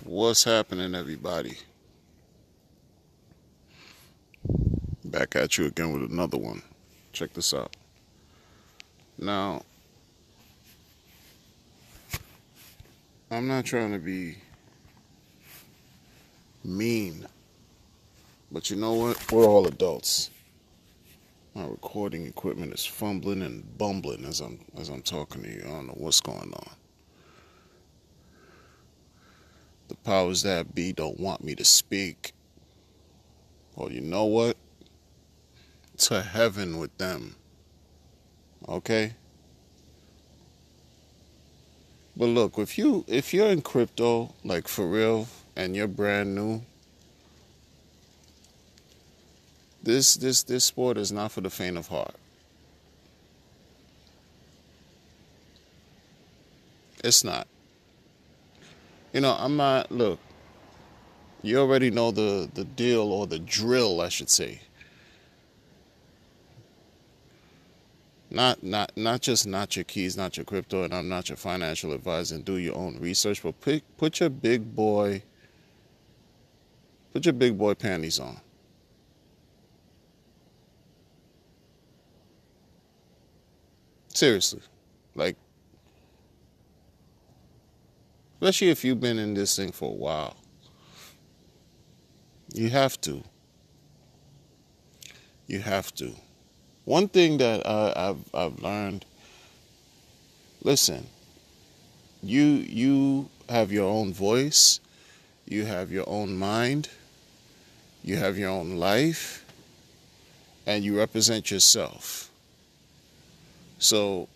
What's happening, everybody? Back at you again with another one. Check this out. Now, I'm not trying to be mean, but you know what? We're all adults. My recording equipment is fumbling and bumbling as I'm talking to you. I don't know what's going on. The powers that be don't want me to speak. Well, you know what? To heaven with them. Okay? But look, if you're in crypto, like for real, and you're brand new, this sport is not for the faint of heart. It's not. I'm not. Look, you already know the deal or the drill, I should say. Not just not your keys, not your crypto, and I'm not your financial advisor. And do your own research, but put your big boy panties on. Seriously, like especially if you've been in this thing for a while, you have to. You have to. One thing that I've learned. Listen, you have your own voice, you have your own mind, you have your own life, and you represent yourself. So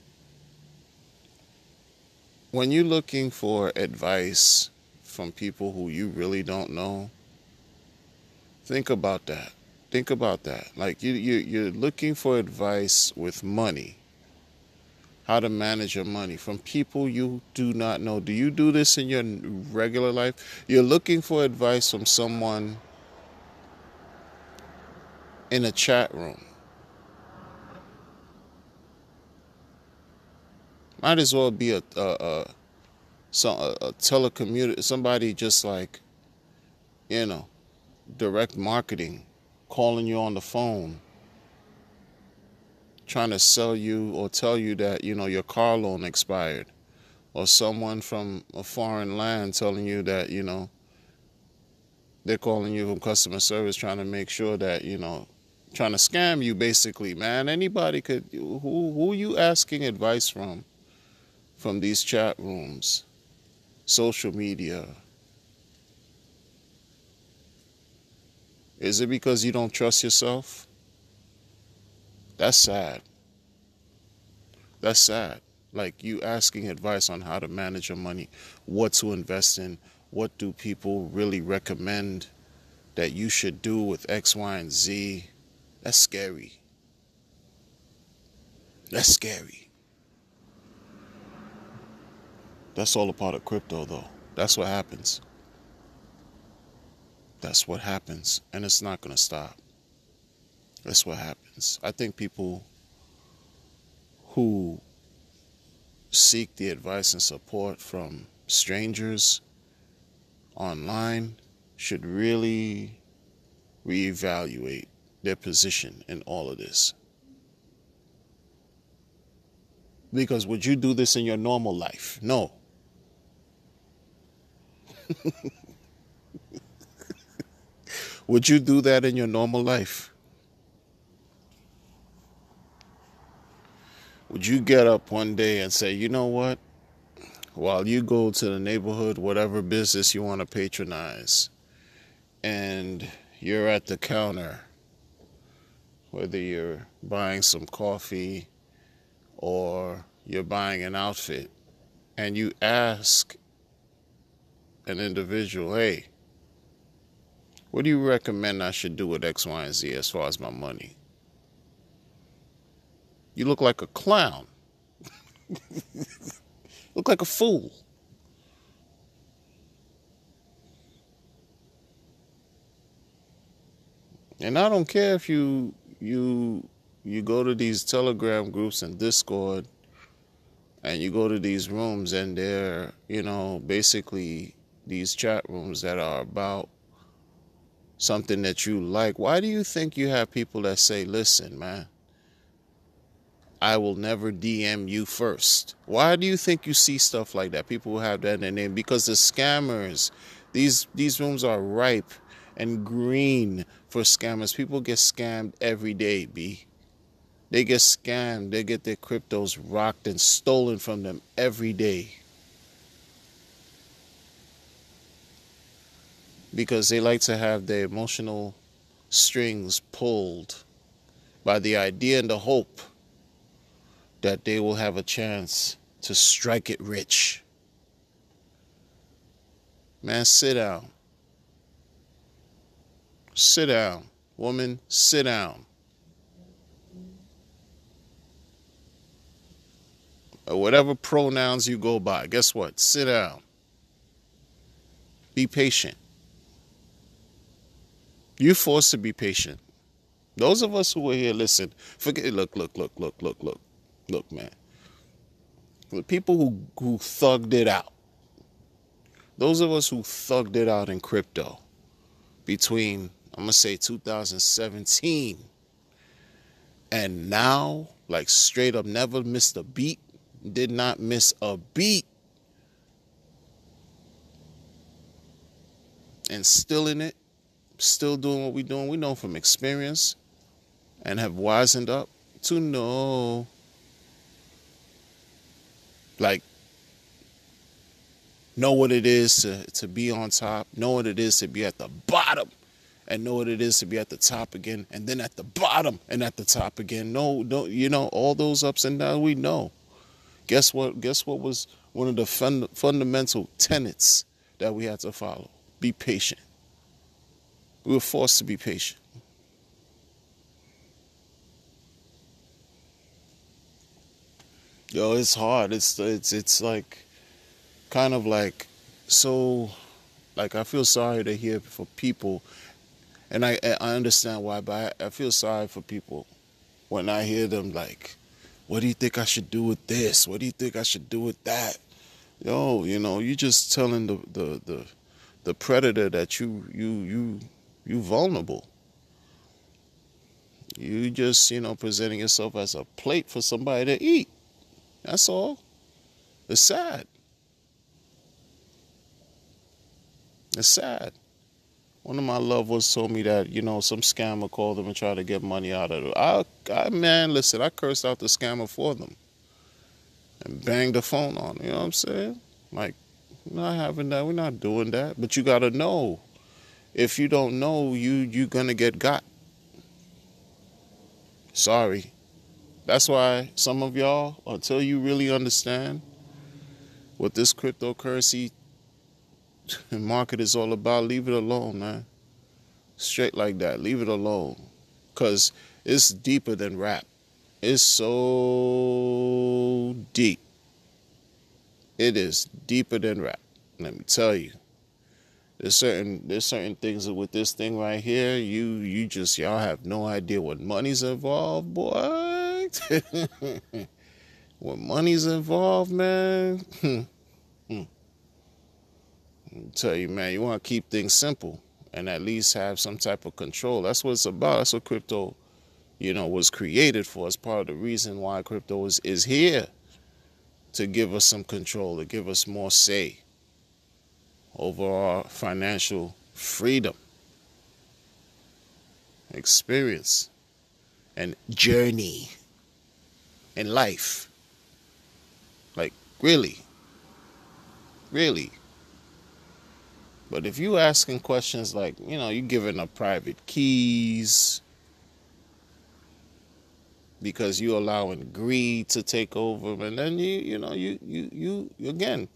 when you're looking for advice from people who you really don't know, think about that. Think about that. Like you're looking for advice with money, how to manage your money from people you do not know. Do you do this in your regular life? You're looking for advice from someone in a chat room. Might as well be a telecommuter, somebody just like, you know, direct marketing, calling you on the phone, trying to sell you or tell you that, your car loan expired. Or someone from a foreign land telling you that, they're calling you from customer service trying to make sure that, trying to scam you basically, man. Anybody could, who you asking advice from these chat rooms, social media? Is it because you don't trust yourself? That's sad. That's sad. Like you asking advice on how to manage your money, what to invest in, what do people really recommend that you should do with X, Y, and Z. That's scary. That's scary. That's all a part of crypto, though. That's what happens. That's what happens. And it's not going to stop. That's what happens. I think people who seek the advice and support from strangers online should really reevaluate their position in all of this. Because would you do this in your normal life? No. Would you do that in your normal life? Would you get up one day and say, you know what? While you go to the neighborhood, whatever business you want to patronize, and you're at the counter, whether you're buying some coffee or you're buying an outfit, and you ask an individual, hey, what do you recommend I should do with X, Y, and Z as far as my money? You look like a clown. Look like a fool. And I don't care if you go to these Telegram groups and Discord and you go to these rooms and they're, basically these chat rooms that are about something that you like, why do you think you have people that say, listen, man, I will never DM you first? Why do you think you see stuff like that? People who have that in their name, because the scammers, these rooms are ripe and green for scammers. People get scammed every day, B. They get scammed. They get their cryptos rocked and stolen from them every day. Because they like to have their emotional strings pulled by the idea and the hope that they will have a chance to strike it rich. Man, sit down. Sit down. Woman, sit down. Or whatever pronouns you go by, guess what? Sit down. Be patient. You're forced to be patient. Those of us who are here, listen, forget, look, man. The people who thugged it out, those of us who thugged it out in crypto between, I'm going to say 2017 and now, like straight up never missed a beat, did not miss a beat, and still in it, still doing what we're doing. We know from experience and have wisened up to know, like, know what it is to be on top, know what it is to be at the bottom, and know what it is to be at the top again, and then at the bottom and at the top again. No, you know, all those ups and downs, we know. Guess what was one of the fundamental tenets that we had to follow? Be patient. We were forced to be patient. Yo, it's hard. It's like, kind of like, so, like, I feel sorry to hear for people, and I understand why, but I feel sorry for people when I hear them like, what do you think I should do with this? What do you think I should do with that? Yo, you know, you just telling the predator that you vulnerable. You just, you know, presenting yourself as a plate for somebody to eat. That's all. It's sad. It's sad. One of my loved ones told me that, you know, some scammer called them and tried to get money out of them. Man, listen, I cursed out the scammer for them and banged the phone on them. You know what I'm saying? Like, we're not having that. We're not doing that. But you got to know. If you don't know, you're going to get got. Sorry. That's why some of y'all, until you really understand what this cryptocurrency market is all about, leave it alone, man. Straight like that. Leave it alone. Because it's deeper than rap. It's so deep. It is deeper than rap. Let me tell you. There's certain things with this thing right here. Y'all have no idea what money's involved, boy. When money's involved, man. I'll tell you, man, you want to keep things simple and at least have some type of control. That's what it's about. That's what crypto, you know, was created for. It's part of the reason why crypto is here, to give us some control, to give us more say over our financial freedom, experience, and journey in life. Like, really. Really. But if you asking questions like, you know, you giving up private keys because you allowing greed to take over, and then you again,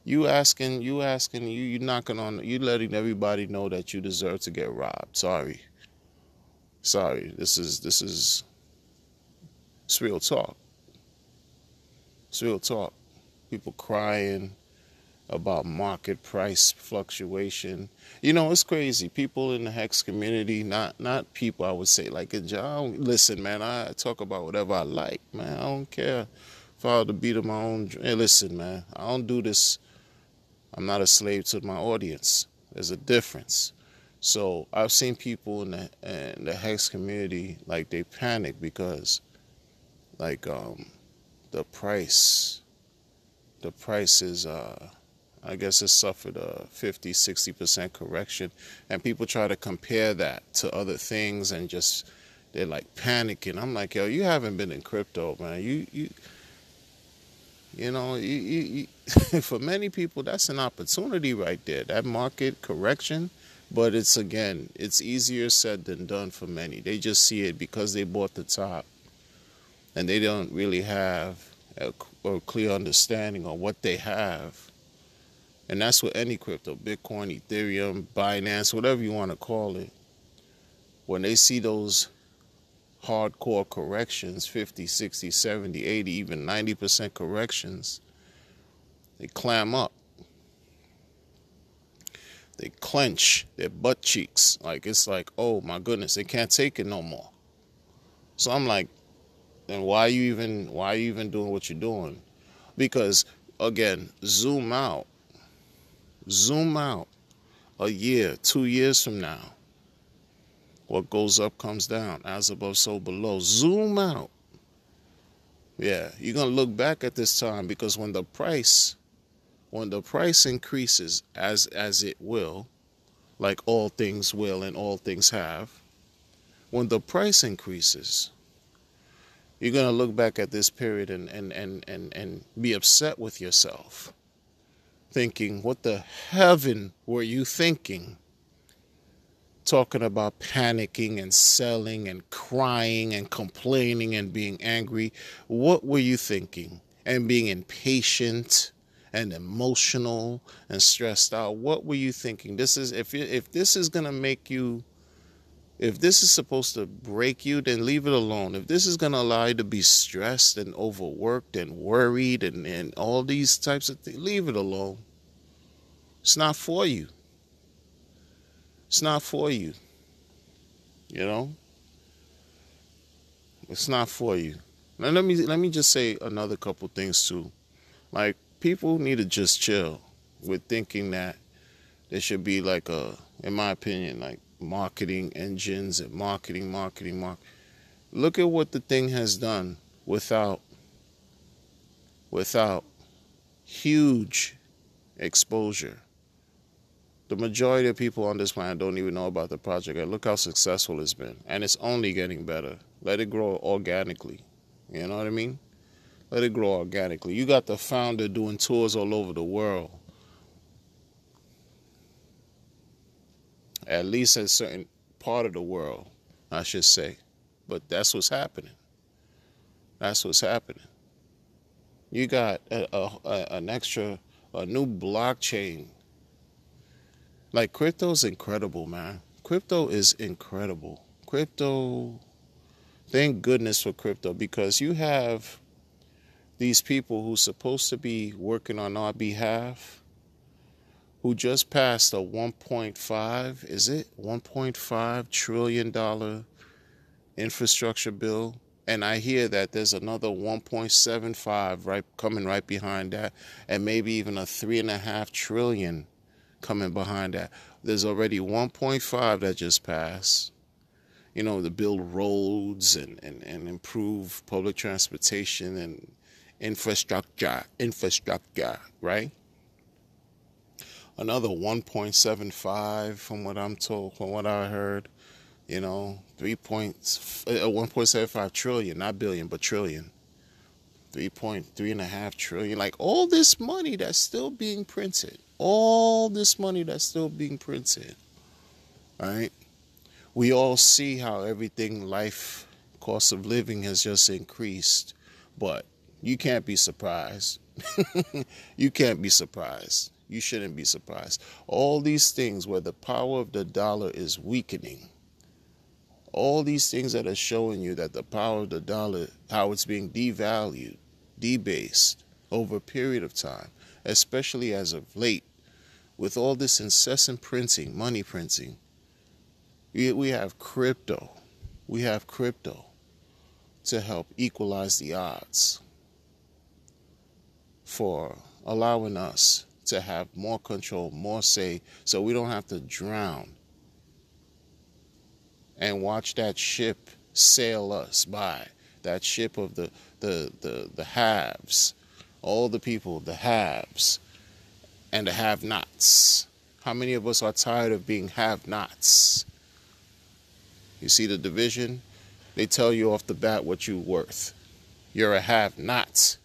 you knocking on, you letting everybody know that you deserve to get robbed. Sorry. This is it's real talk. It's real talk. People crying about market price fluctuation. You know, it's crazy. People in the Hex community, not people I would say like it. Listen, man, I talk about whatever I like, man. I don't care if I have to beat up my own. Hey, listen, man, I don't do this I'm not a slave to my audience. There's a difference. So I've seen people in the hex community, like, they panic because, like, the price the price is I guess it suffered a 50-60% correction, and people try to compare that to other things and just, they're like panicking. I'm like, yo, you haven't been in crypto, man. For many people, that's an opportunity right there, that market correction. But it's, again, it's easier said than done for many. They just see it because they bought the top, and they don't really have a clear understanding of what they have. And that's with any crypto, Bitcoin, Ethereum, Binance, whatever you want to call it. When they see those hardcore corrections, 50, 60, 70, 80, even 90% corrections, they clam up. They clench their butt cheeks. Like, it's like, oh my goodness, they can't take it no more. So I'm like, then why are you even doing what you're doing? Because, again, zoom out a year, 2 years from now. What goes up comes down, as above, so below. Zoom out. Yeah, you're going to look back at this time, because when the price increases, as it will, like all things will and all things have, when the price increases, you're going to look back at this period and be upset with yourself, thinking, what the heaven were you thinking? Talking about panicking and selling and crying and complaining and being angry. What were you thinking? And being impatient and emotional and stressed out. What were you thinking? This is, if this is going to make you, if this is supposed to break you, then leave it alone. If this is going to allow you to be stressed and overworked and worried and all these types of things, leave it alone. It's not for you. It's not for you. You know? It's not for you. Now let me just say another couple things too. Like, people need to just chill with thinking that there should be like in my opinion, like marketing engines and marketing. Look at what the thing has done without huge exposure. The majority of people on this planet don't even know about the project. And look how successful it's been. And it's only getting better. Let it grow organically. You know what I mean? Let it grow organically. You got the founder doing tours all over the world. At least in a certain part of the world, I should say. But that's what's happening. That's what's happening. You got a new blockchain. Like, crypto's incredible, man. Crypto is incredible. Crypto, thank goodness for crypto, because you have these people who's supposed to be working on our behalf, who just passed a 1.5 trillion infrastructure bill. And I hear that there's another 1.75 coming right behind that, and maybe even a 3.5 trillion coming behind that. There's already 1.5 that just passed, to build roads and improve public transportation and infrastructure, right? Another 1.75 from what I'm told, from what I heard, 1.75 trillion, not billion, but trillion. 3.5 trillion. Like, all this money that's still being printed. All this money that's still being printed. Right? We all see how cost of living has just increased. But you can't be surprised. You can't be surprised. You shouldn't be surprised. All these things where the power of the dollar is weakening. All these things that are showing you that the power of the dollar, how it's being devalued, debased over a period of time, especially as of late, with all this incessant printing, money printing. We have crypto. We have crypto to help equalize the odds for allowing us to have more control, more say, so we don't have to drown and watch that ship sail us by. That ship of the haves, all the people, the haves and the have-nots. How many of us are tired of being have-nots? You see the division? They tell you off the bat what you're worth. You're a have-not.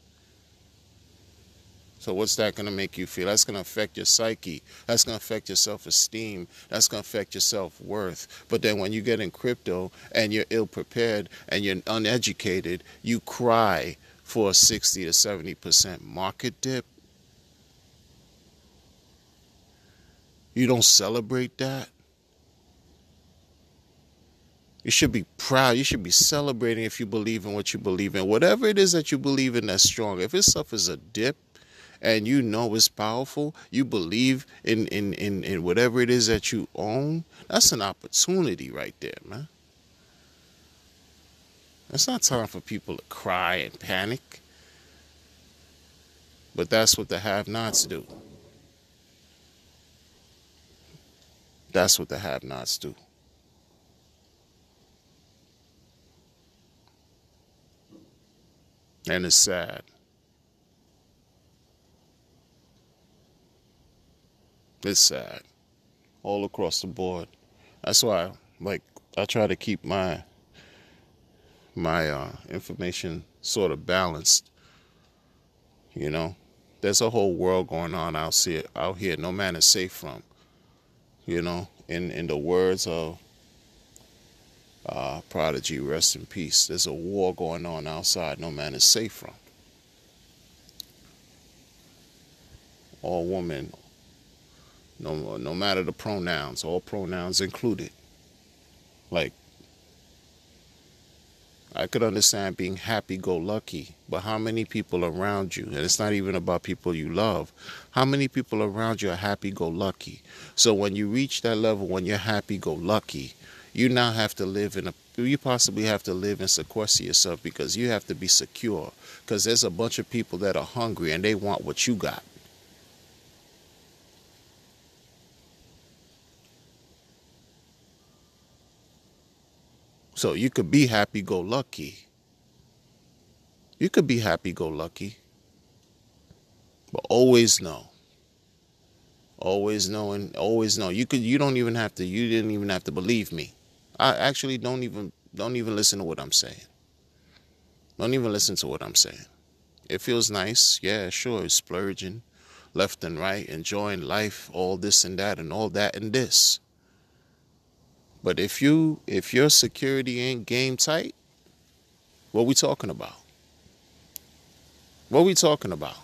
So what's that going to make you feel? That's going to affect your psyche. That's going to affect your self-esteem. That's going to affect your self-worth. But then when you get in crypto and you're ill-prepared and you're uneducated, you cry for a 60 to 70% market dip. You don't celebrate that. You should be proud. You should be celebrating if you believe in what you believe in. Whatever it is that you believe in that's strong. If it suffers a dip and you know it's powerful, you believe in whatever it is that you own, that's an opportunity right there, man. It's not time for people to cry and panic. But that's what the have-nots do. That's what the have-nots do. And it's sad. It's sad. All across the board. That's why, I try to keep my information sort of balanced. You know, there's a whole world going on out here. No man is safe from. You know, in the words of Prodigy, rest in peace. There's a war going on outside no man is safe from. All women, no matter the pronouns, all pronouns included. Like, I could understand being happy-go-lucky, but how many people around you, and it's not even about people you love, how many people around you are happy-go-lucky? So when you reach that level, when you're happy-go-lucky, you now have to live you possibly have to live and sequester yourself because you have to be secure. Because there's a bunch of people that are hungry and they want what you got. So you could be happy-go-lucky. You could be happy-go-lucky. But always know. Always know and always know. You didn't even have to believe me. I actually don't even listen to what I'm saying. Don't even listen to what I'm saying. It feels nice. Yeah, sure. It's splurging left and right, enjoying life, all this and that and all that and this. But if your security ain't game tight, what we talking about? What we talking about?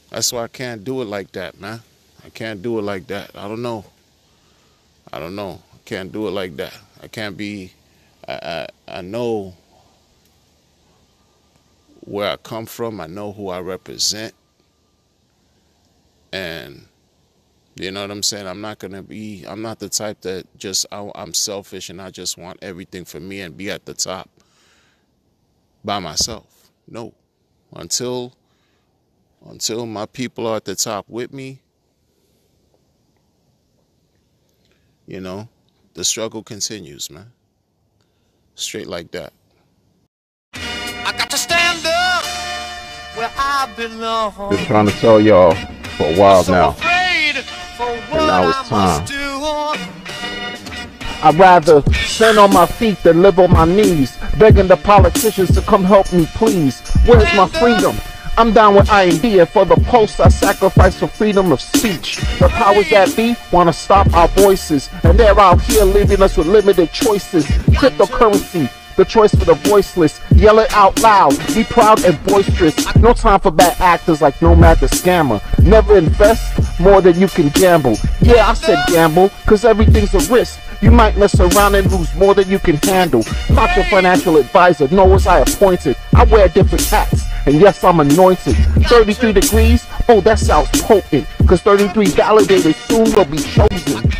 That's why I can't do it like that, man. I can't do it like that. I don't know. I can't do it like that. I can't be, I know where I come from. I know who I represent. And you know what I'm saying? I'm not the type that I'm selfish and I just want everything for me and be at the top by myself. No. Until my people are at the top with me, you know, the struggle continues, man. Straight like that. I got to stand up where I belong. Been trying to tell y'all for a while now. And now it's time. I'd rather stand on my feet than live on my knees, begging the politicians to come help me, please. Where's my freedom? I'm down with IND, and for the post I sacrifice for freedom of speech. The powers that be want to stop our voices, and they're out here leaving us with limited choices. Cryptocurrency, the choice for the voiceless. Yell it out loud, be proud and boisterous. No time for bad actors like Nomad the Scammer. Never invest more than you can gamble. Yeah, I said gamble, cause everything's a risk. You might mess around and lose more than you can handle. Not your financial advisor, nor was I appointed. I wear different hats, and yes, I'm anointed. 33 degrees, oh that sounds potent, cause 33 validators soon will be chosen.